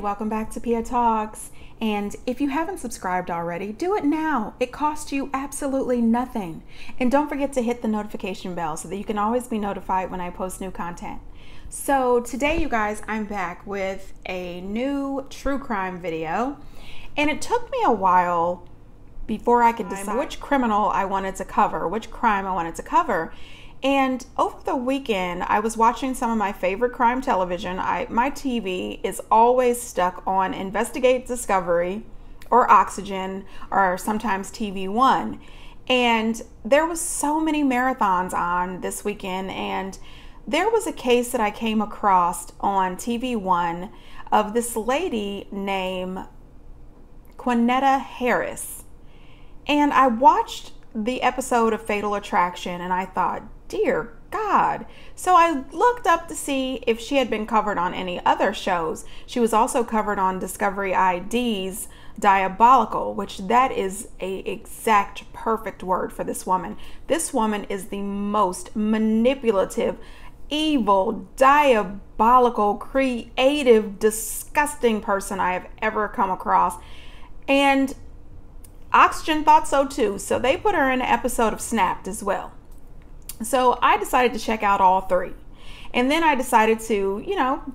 welcome back to Pia Talks. And if you haven't subscribed already, do it now. It costs you absolutely nothing. And don't forget to hit the notification bell so that you can always be notified when I post new content. So today, you guys, I'm back with a new true crime video. And it took me a while before I could decide which criminal I wanted to cover, which crime I wanted to cover. And over the weekend, I was watching some of my favorite crime television. My TV is always stuck on Investigate Discovery or Oxygen or sometimes TV One. And there was so many marathons on this weekend, and there was a case that I came across on TV One of this lady named Kwaneta Harris. And I watched the episode of Fatal Attraction and I thought, dear God. So I looked up to see if she had been covered on any other shows. She was also covered on Discovery ID's Diabolical, which that is a exact perfect word for this woman. This woman is the most manipulative, evil, diabolical, creative, disgusting person I have ever come across. And Oxygen thought so too. So they put her in an episode of Snapped as well. So I decided to check out all three. And then I decided to,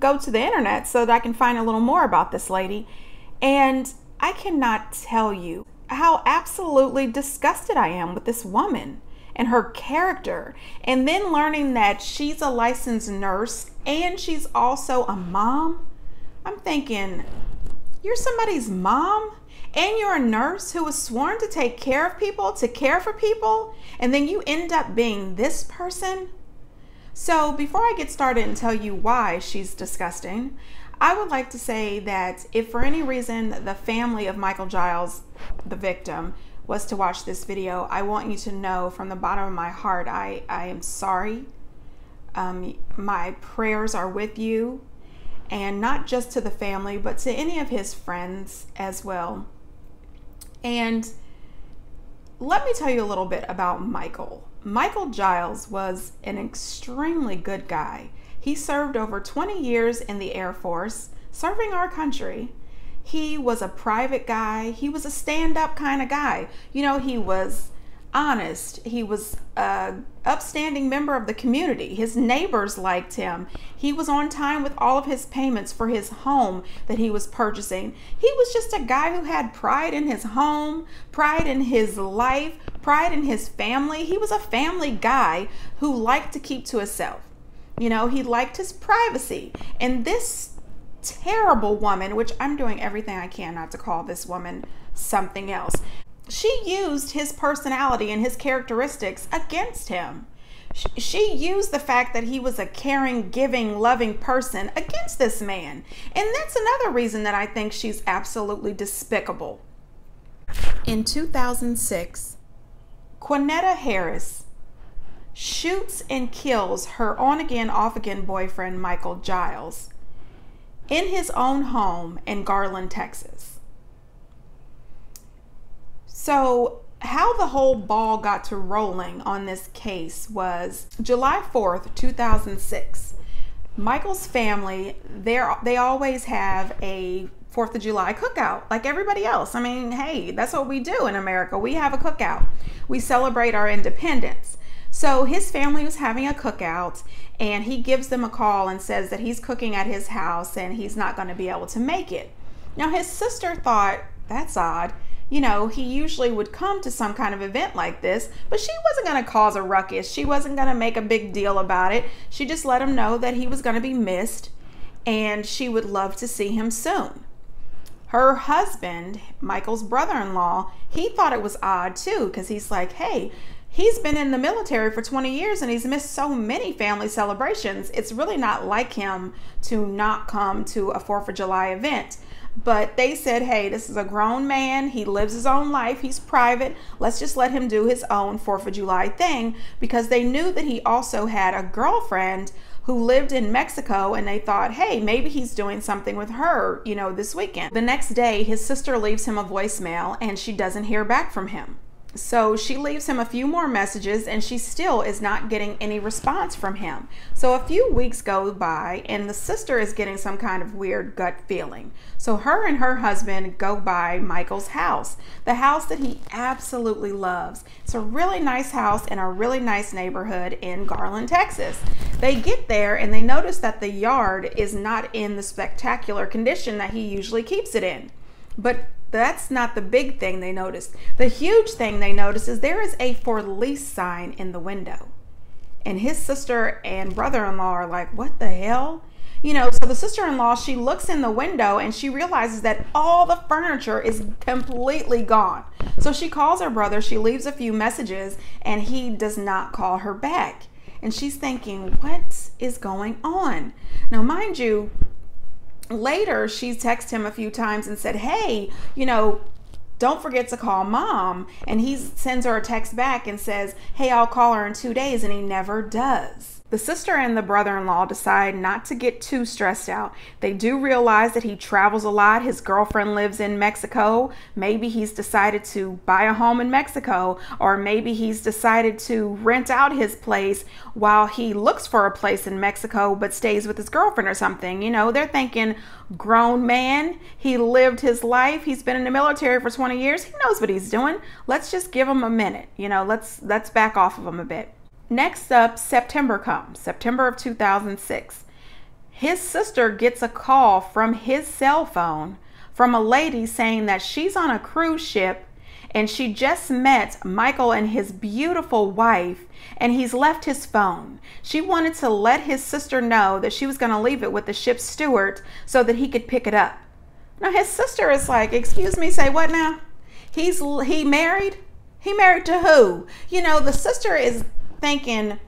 go to the internet so that I can find a little more about this lady. And I cannot tell you how absolutely disgusted I am with this woman and her character. And then learning that she's a licensed nurse and she's also a mom. I'm thinking, you're somebody's mom? And you're a nurse who was sworn to take care of people, to care for people, and then you end up being this person? So before I get started and tell you why she's disgusting, I would like to say that if for any reason the family of Michael Giles, the victim, was to watch this video, I want you to know from the bottom of my heart, I am sorry. My prayers are with you, and not just to the family, but to any of his friends as well. And let me tell you a little bit about Michael. Michael Giles was an extremely good guy. He served over 20 years in the Air Force, serving our country. He was a private guy. He was a stand-up kind of guy. He was honest. He was an upstanding member of the community. His neighbors liked him. He was on time with all of his payments for his home that he was purchasing. He was just a guy who had pride in his home, pride in his life, pride in his family. He was a family guy who liked to keep to himself. He liked his privacy. And this terrible woman, which I'm doing everything I can not to call this woman something else, she used his personality and his characteristics against him. She used the fact that he was a caring, giving, loving person against this man. And that's another reason that I think she's absolutely despicable. In 2006, Kwaneta Harris shoots and kills her on-again, off-again boyfriend, Michael Giles, in his own home in Garland, Texas. So how the whole ball got to rolling on this case was July 4th, 2006. Michael's family, they always have a 4th of July cookout like everybody else. I mean, hey, that's what we do in America. We have a cookout. We celebrate our independence. So his family was having a cookout, and he gives them a call and says that he's cooking at his house and he's not going to be able to make it. Now his sister thought, that's odd. He usually would come to some kind of event like this, but she wasn't going to cause a ruckus. She wasn't going to make a big deal about it. She just let him know that he was going to be missed and she would love to see him soon. Her husband, Michael's brother-in-law, he thought it was odd too, because he's like, hey, he's been in the military for 20 years and he's missed so many family celebrations. It's really not like him to not come to a 4th of July event. But they said, hey, this is a grown man. He lives his own life. He's private. Let's just let him do his own 4th of July thing, because they knew that he also had a girlfriend who lived in Mexico, and they thought, hey, maybe he's doing something with her, this weekend. The next day, his sister leaves him a voicemail and she doesn't hear back from him. So she leaves him a few more messages and she still is not getting any response from him. So a few weeks go by and the sister is getting some kind of weird gut feeling. So her and her husband go by Michael's house, the house that he absolutely loves. It's a really nice house in a really nice neighborhood in Garland, Texas. They get there and they notice that the yard is not in the spectacular condition that he usually keeps it in. But that's not the big thing they noticed. The huge thing they noticed is there is a for lease sign in the window. And his sister and brother-in-law are like, what the hell? You know, so the sister-in-law, she looks in the window and she realizes that all the furniture is completely gone. So she calls her brother, she leaves a few messages, and he does not call her back. And she's thinking, what is going on? Now, mind you, later, she texted him a few times and said, hey, you know, don't forget to call mom. And he sends her a text back and says, hey, I'll call her in 2 days. And he never does. The sister and the brother-in-law decide not to get too stressed out. They do realize that he travels a lot. His girlfriend lives in Mexico. Maybe he's decided to buy a home in Mexico, or maybe he's decided to rent out his place while he looks for a place in Mexico but stays with his girlfriend or something. You know, they're thinking, grown man, he lived his life. He's been in the military for 20 years. He knows what he's doing. Let's just give him a minute. You know, let's back off of him a bit. Next up, September comes, September of 2006. His sister gets a call from his cell phone from a lady saying that she's on a cruise ship and she just met Michael and his beautiful wife and he's left his phone. She wanted to let his sister know that she was going to leave it with the ship's steward so that he could pick it up. Now his sister is like, excuse me, say what now? He married? He married to who? You know, the sister is thinking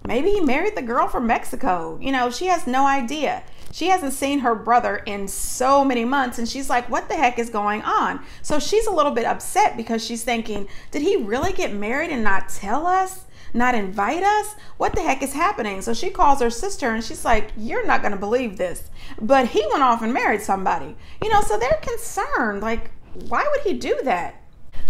maybe he married the girl from Mexico. You know, she has no idea. She hasn't seen her brother in so many months and she's like, what the heck is going on? So she's a little bit upset because she's thinking, did he really get married and not tell us? Not invite us? What the heck is happening? So she calls her sister and she's like, you're not going to believe this, but he went off and married somebody. You know, so they're concerned, like, why would he do that?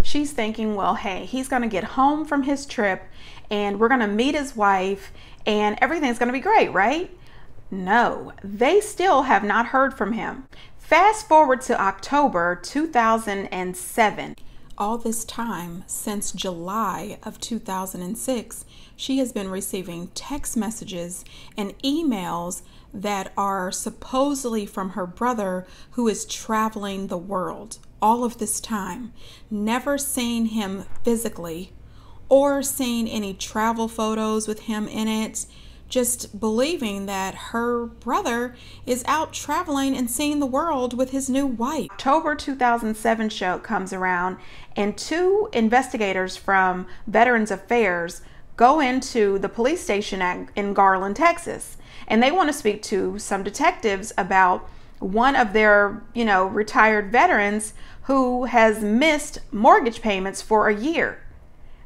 She's thinking, well, hey, he's going to get home from his trip and we're going to meet his wife and everything's going to be great, right? No, they still have not heard from him. Fast forward to October 2007. All this time, since July of 2006, she has been receiving text messages and emails that are supposedly from her brother who is traveling the world. All of this time, never seen him physically or seen any travel photos with him in it, just believing that her brother is out traveling and seeing the world with his new wife. October 2007 show comes around and two investigators from Veterans Affairs go into the police station in Garland, Texas, and they want to speak to some detectives about one of their, retired veterans who has missed mortgage payments for a year.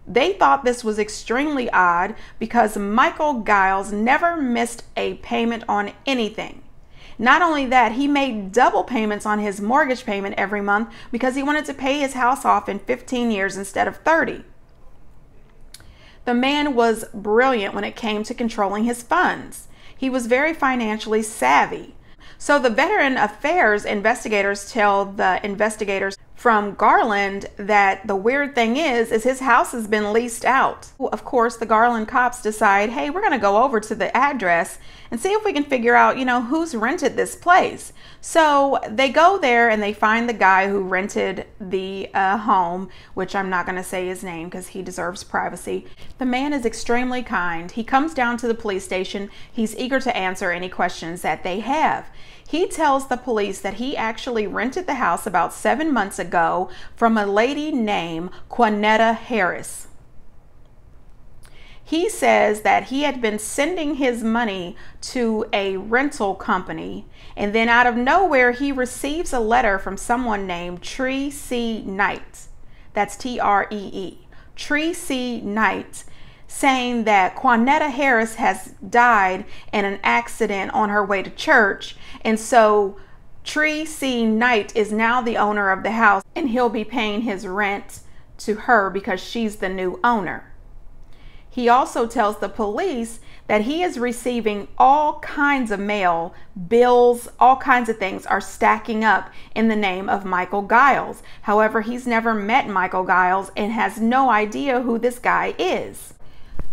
They thought this was extremely odd because Michael Giles never missed a payment on anything. Not only that, he made double payments on his mortgage payment every month because he wanted to pay his house off in 15 years instead of 30. The man was brilliant when it came to controlling his funds. He was very financially savvy. So the Veteran Affairs investigators tell the investigators from Garland that the weird thing is his house has been leased out. Of course, the Garland cops decide, hey, we're going to go over to the address and see if we can figure out, who's rented this place. So they go there and they find the guy who rented the home, which I'm not going to say his name because he deserves privacy. The man is extremely kind. He comes down to the police station. He's eager to answer any questions that they have. He tells the police that he actually rented the house about 7 months ago from a lady named Kwaneta Harris. He says that he had been sending his money to a rental company, and then out of nowhere he receives a letter from someone named Tree C. Knight. That's T-R-E-E. Tree C. Knight, saying that Kwaneta Harris has died in an accident on her way to church. And so Tree C. Knight is now the owner of the house and he'll be paying his rent to her because she's the new owner. He also tells the police that he is receiving all kinds of mail, bills, all kinds of things are stacking up in the name of Michael Giles. However, he's never met Michael Giles and has no idea who this guy is.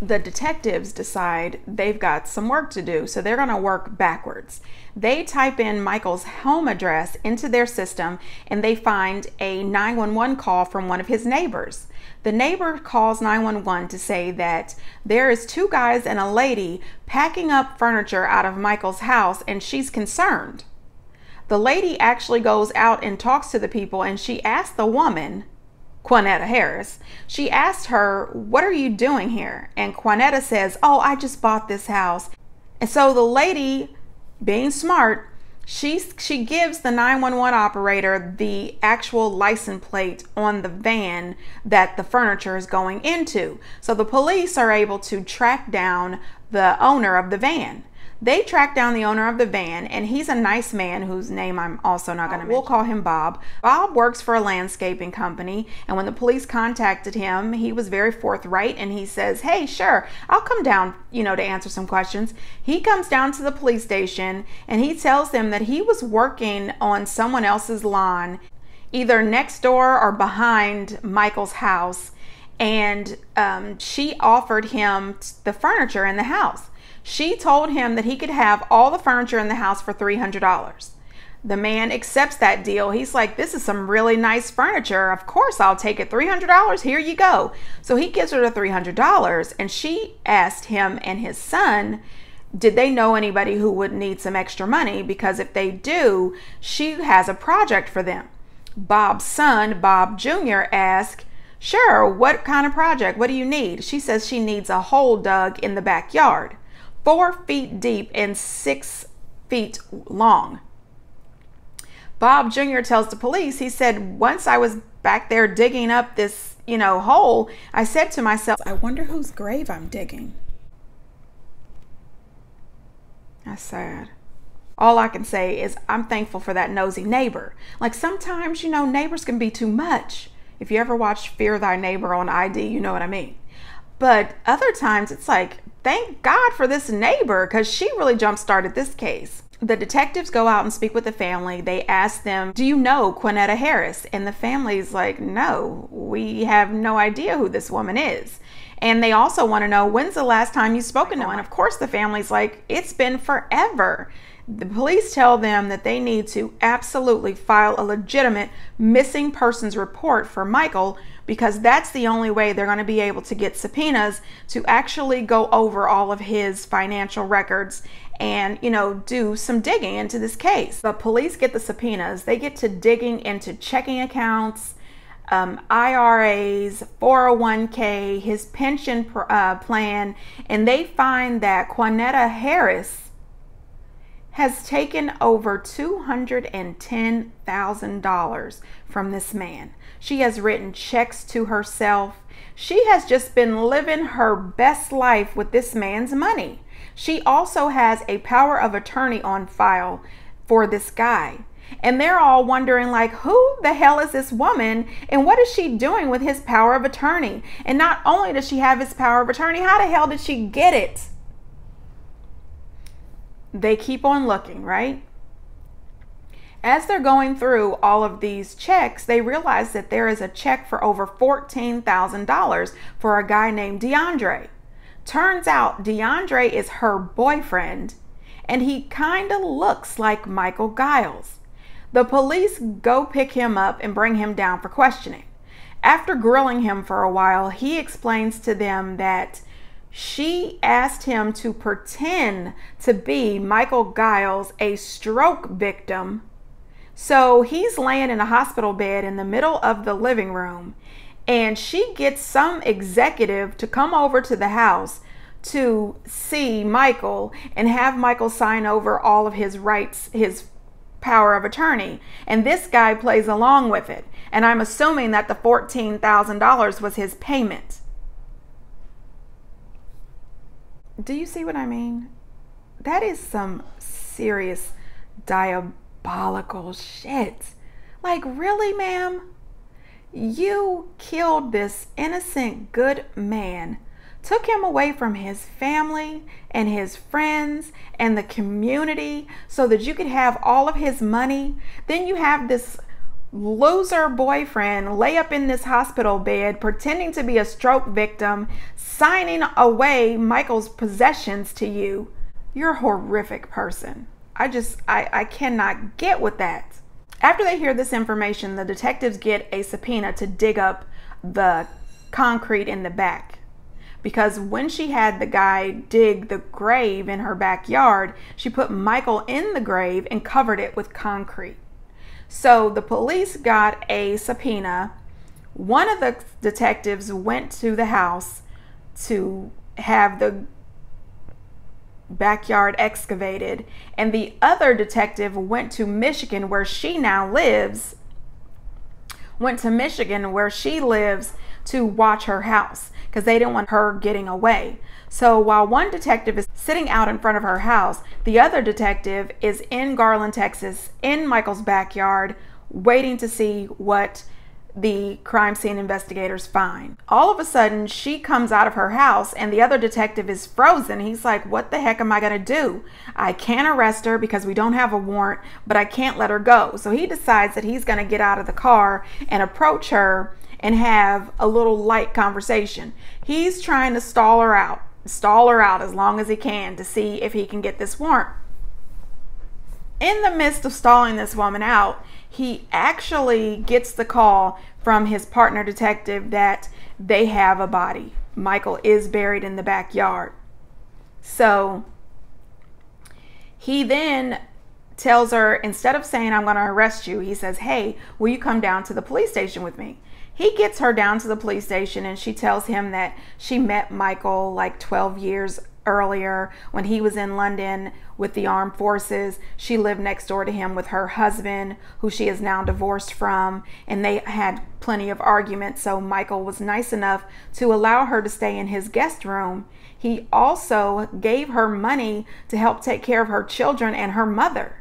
The detectives decide they've got some work to do, so they're going to work backwards. They type in Michael's home address into their system and they find a 911 call from one of his neighbors. The neighbor calls 911 to say that there is two guys and a lady packing up furniture out of Michael's house and she's concerned. The lady actually goes out and talks to the people and she asks the woman, Kwaneta Harris, she asked her, "What are you doing here?" And Kwaneta says, "Oh, I just bought this house." And so the lady, being smart, she gives the 911 operator the actual license plate on the van that the furniture is going into. So the police are able to track down the owner of the van. They track down the owner of the van, and he's a nice man whose name I'm also not going to mention. We'll call him Bob. Bob works for a landscaping company, and when the police contacted him, he was very forthright, and he says, "Hey, sure, I'll come down, to answer some questions." He comes down to the police station, and he tells them that he was working on someone else's lawn, either next door or behind Michael's house, and she offered him the furniture in the house. She told him that he could have all the furniture in the house for $300. The man accepts that deal. He's like, "This is some really nice furniture. Of course, I'll take it. $300. Here you go." So he gives her the $300, and she asked him and his son, did they know anybody who would need some extra money? Because if they do, she has a project for them. Bob's son, Bob Jr., asked, "Sure, what kind of project? What do you need?" She says she needs a hole dug in the backyard, 4 feet deep and 6 feet long. Bob Jr. tells the police, he said, "Once I was back there digging up this, hole, I said to myself, I wonder whose grave I'm digging." That's sad. All I can say is I'm thankful for that nosy neighbor. Like sometimes, neighbors can be too much. If you ever watch Fear Thy Neighbor on ID, you know what I mean. But other times it's like, thank God for this neighbor, because she really jump-started this case. The detectives go out and speak with the family. They ask them, "Do you know Kwaneta Harris?" And the family's like, "No, we have no idea who this woman is." And they also want to know, when's the last time you've spoken to her? And of course the family's like, "It's been forever." The police tell them that they need to absolutely file a legitimate missing persons report for Michael, because that's the only way they're going to be able to get subpoenas to actually go over all of his financial records and, do some digging into this case. The police get the subpoenas. They get to digging into checking accounts, IRAs, 401k, his pension plan, and they find that Kwaneta Harris has taken over $210,000 from this man. She has written checks to herself. She has just been living her best life with this man's money. She also has a power of attorney on file for this guy. And they're all wondering, like, who the hell is this woman and what is she doing with his power of attorney? And not only does she have his power of attorney, how the hell did she get it? They keep on looking, right? As they're going through all of these checks, they realize that there is a check for over $14,000 for a guy named DeAndre. Turns out DeAndre is her boyfriend, and he kind of looks like Michael Giles. The police go pick him up and bring him down for questioning. After grilling him for a while, he explains to them that she asked him to pretend to be Michael Giles, a stroke victim. So he's laying in a hospital bed in the middle of the living room, and she gets some executive to come over to the house to see Michael and have Michael sign over all of his rights, his power of attorney. And this guy plays along with it. And I'm assuming that the $14,000 was his payment. Do you see what I mean? That is some serious diabolical shit. Like, really, ma'am? You killed this innocent, good man, took him away from his family and his friends and the community so that you could have all of his money. Then you have this loser boyfriend lay up in this hospital bed pretending to be a stroke victim, signing away Michael's possessions to you. You're a horrific person. I cannot get with that. After they hear this information, the detectives get a subpoena to dig up the concrete in the back. Because when she had the guy dig the grave in her backyard, she put Michael in the grave and covered it with concrete. So the police got a subpoena. One of the detectives went to the house to have the backyard excavated, and the other detective went to Michigan, where she now lives, to watch her house because they didn't want her getting away. So while one detective is sitting out in front of her house, the other detective is in Garland, Texas, in Michael's backyard, waiting to see what the crime scene investigators find. All of a sudden, she comes out of her house and the other detective is frozen. He's like, what the heck am I going to do? I can't arrest her because we don't have a warrant, but I can't let her go. So he decides that he's going to get out of the car and approach her and have a little light conversation. He's trying to stall her out as long as he can to see if he can get this warrant. In the midst of stalling this woman out, he actually gets the call from his partner detective that they have a body. Michael is buried in the backyard. So he then tells her, instead of saying, I'm going to arrest you, he says, hey, will you come down to the police station with me? He gets her down to the police station and she tells him that she met Michael like 12 years earlier when he was in London with the armed forces. She lived next door to him with her husband, who she is now divorced from, and they had plenty of arguments. So Michael was nice enough to allow her to stay in his guest room. He also gave her money to help take care of her children and her mother.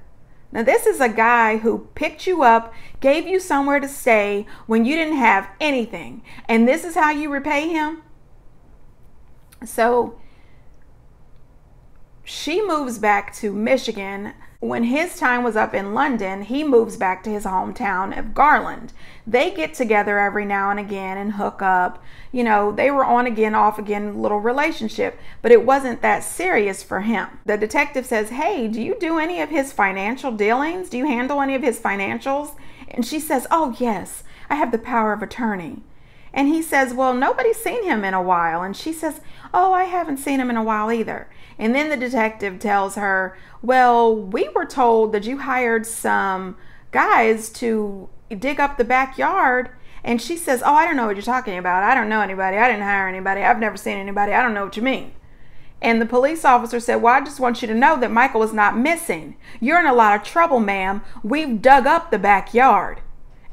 Now, this is a guy who picked you up, gave you somewhere to stay when you didn't have anything, and this is how you repay him? So she moves back to Michigan. When his time was up in London, he moves back to his hometown of Garland. They get together every now and again and hook up. You know, they were on again, off again, little relationship, but it wasn't that serious for him. The detective says, hey, do you do any of his financial dealings? Do you handle any of his financials? And she says, oh, yes, I have the power of attorney. And he says, well, nobody's seen him in a while. And she says, oh, I haven't seen him in a while either. And then the detective tells her, well, we were told that you hired some guys to dig up the backyard. And she says, oh, I don't know what you're talking about. I don't know anybody. I didn't hire anybody. I've never seen anybody. I don't know what you mean. And the police officer said, well, I just want you to know that Michael is not missing. You're in a lot of trouble, ma'am. We've dug up the backyard.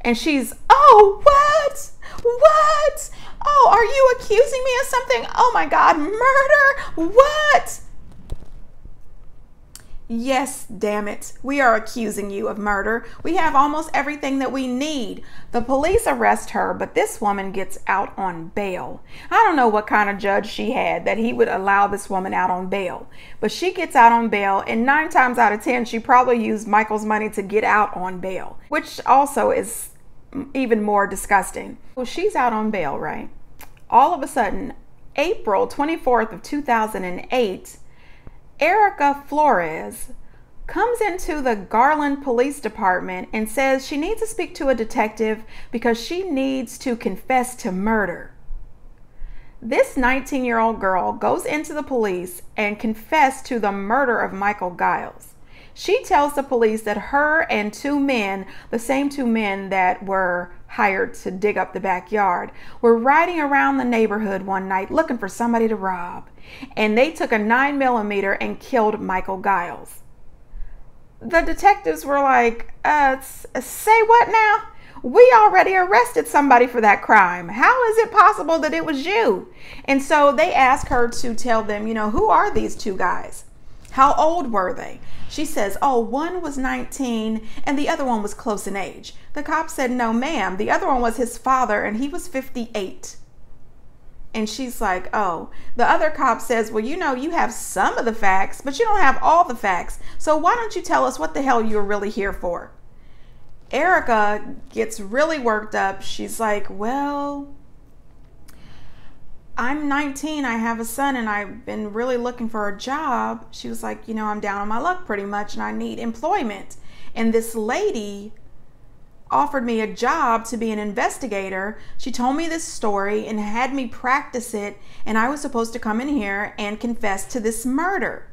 And she's, oh, what? What? Oh, are you accusing me of something? Oh my God, murder? What? Yes, damn it. We are accusing you of murder. We have almost everything that we need. The police arrest her, but this woman gets out on bail. I don't know what kind of judge she had that he would allow this woman out on bail, but she gets out on bail, and 9 times out of 10, she probably used Michael's money to get out on bail, which also is even more disgusting. Well, she's out on bail, right? All of a sudden, April 24th of 2008, Erica Flores comes into the Garland Police Department and says she needs to speak to a detective because she needs to confess to murder. This 19-year-old girl goes into the police and confessed to the murder of Michael Giles. She tells the police that her and 2 men, the same 2 men that were hired to dig up the backyard, were riding around the neighborhood one night looking for somebody to rob. And they took a 9mm and killed Michael Giles. The detectives were like, say what now? We already arrested somebody for that crime. How is it possible that it was you? And so they asked her to tell them, you know, who are these 2 guys? How old were they? She says, oh, one was 19 and the other one was close in age. The cop said, no, ma'am. The other one was his father and he was 58. And she's like, oh. The other cop says, well, you know, you have some of the facts, but you don't have all the facts. So why don't you tell us what the hell you're really here for? Erica gets really worked up. She's like, well, I'm 19, I have a son, and I've been really looking for a job. She was like, you know, I'm down on my luck pretty much, and I need employment. And this lady offered me a job to be an investigator. She told me this story and had me practice it, and I was supposed to come in here and confess to this murder.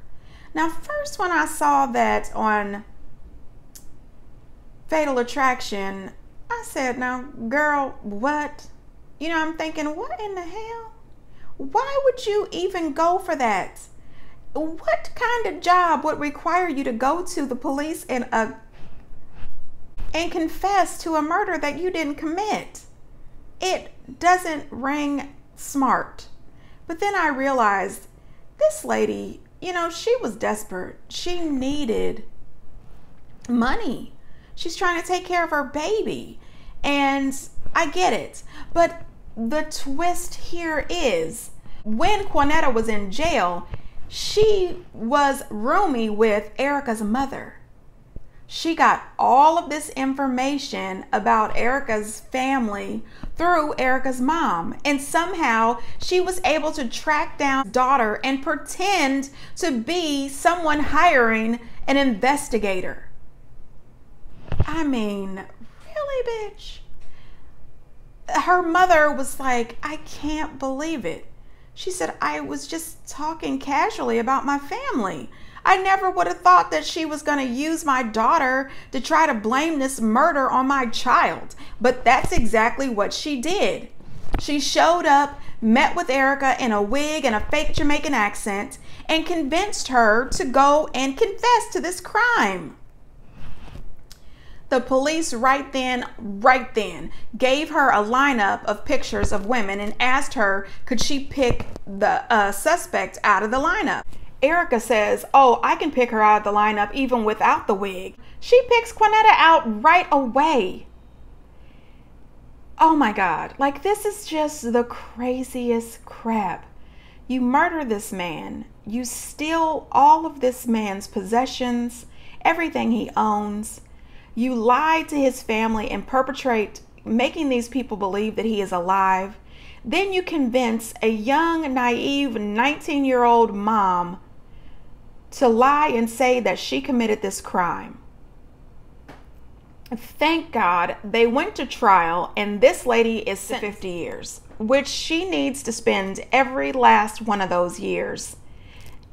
Now, first, when I saw that on Fatal Attraction, I said, now, girl, what? You know, I'm thinking, what in the hell? Why would you even go for that? What kind of job would require you to go to the police and confess to a murder that you didn't commit? It doesn't ring smart. But then I realized this lady, you know, she was desperate. She needed money. She's trying to take care of her baby. And I get it. But the twist here is, when Kwaneta was in jail, she was roomie with Erica's mother. She got all of this information about Erica's family through Erica's mom. And somehow she was able to track down daughter and pretend to be someone hiring an investigator. I mean, really, bitch? Her mother was like, I can't believe it. She said, I was just talking casually about my family. I never would have thought that she was going to use my daughter to try to blame this murder on my child. But that's exactly what she did. She showed up, met with Erica in a wig and a fake Jamaican accent, and convinced her to go and confess to this crime. The police right then gave her a lineup of pictures of women and asked her, could she pick the suspect out of the lineup? Erica says, oh, I can pick her out of the lineup even without the wig. She picks Kwaneta out right away. Oh my God, like, this is just the craziest crap. You murder this man, you steal all of this man's possessions, everything he owns. You lie to his family and perpetrate making these people believe that he is alive. Then you convince a young, naive 19-year-old mom to lie and say that she committed this crime. Thank God they went to trial, and this lady is sentenced to 50 years, which she needs to spend every last one of those years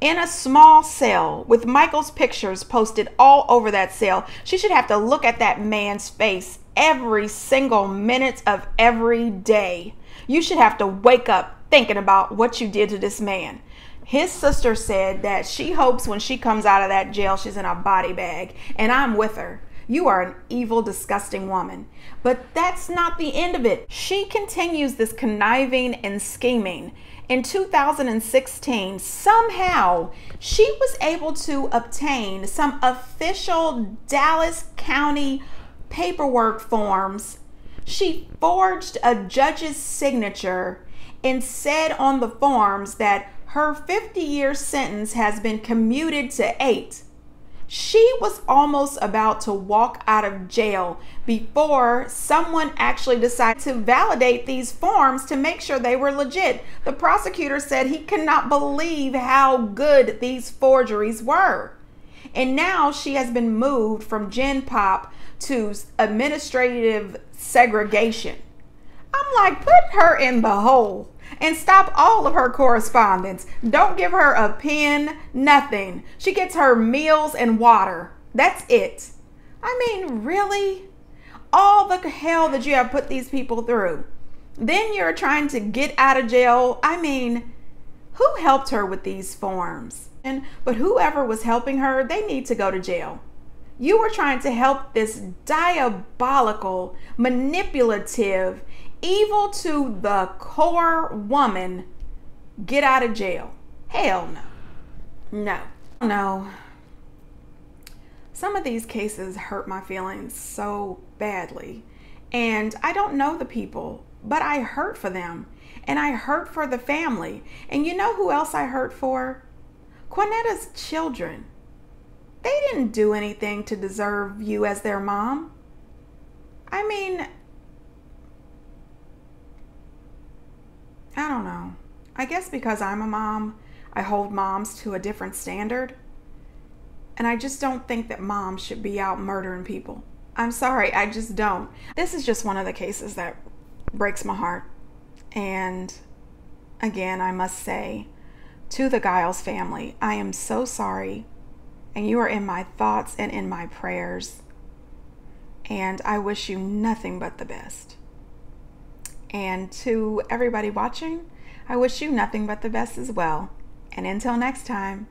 in a small cell with Michael's pictures posted all over that cell. She should have to look at that man's face every single minute of every day. You should have to wake up thinking about what you did to this man. His sister said that she hopes when she comes out of that jail, she's in a body bag, and I'm with her. You are an evil, disgusting woman. But that's not the end of it. She continues this conniving and scheming. In 2016, somehow she was able to obtain some official Dallas County paperwork forms. She forged a judge's signature and said on the forms that her 50-year sentence has been commuted to 8. She was almost about to walk out of jail before someone actually decided to validate these forms to make sure they were legit. The prosecutor said he could not believe how good these forgeries were. And now she has been moved from Gen Pop to administrative segregation. I'm like, put her in the hole and stop all of her correspondence. Don't give her a pen, nothing. She gets her meals and water. That's it. I mean, really? All the hell that you have put these people through. Then you're trying to get out of jail. I mean, who helped her with these forms? But whoever was helping her, they need to go to jail. You were trying to help this diabolical, manipulative, evil to the core woman get out of jail. Hell no. No. No, some of these cases hurt my feelings so badly. And I don't know the people, but I hurt for them. And I hurt for the family. And you know who else I hurt for? Kwaneta's children. They didn't do anything to deserve you as their mom. I mean, I don't know. I guess because I'm a mom, I hold moms to a different standard. And I just don't think that moms should be out murdering people. I'm sorry, I just don't. This is just one of the cases that breaks my heart. And again, I must say to the Giles family, I am so sorry. And you are in my thoughts and in my prayers. And I wish you nothing but the best. And to everybody watching, I wish you nothing but the best as well. And until next time.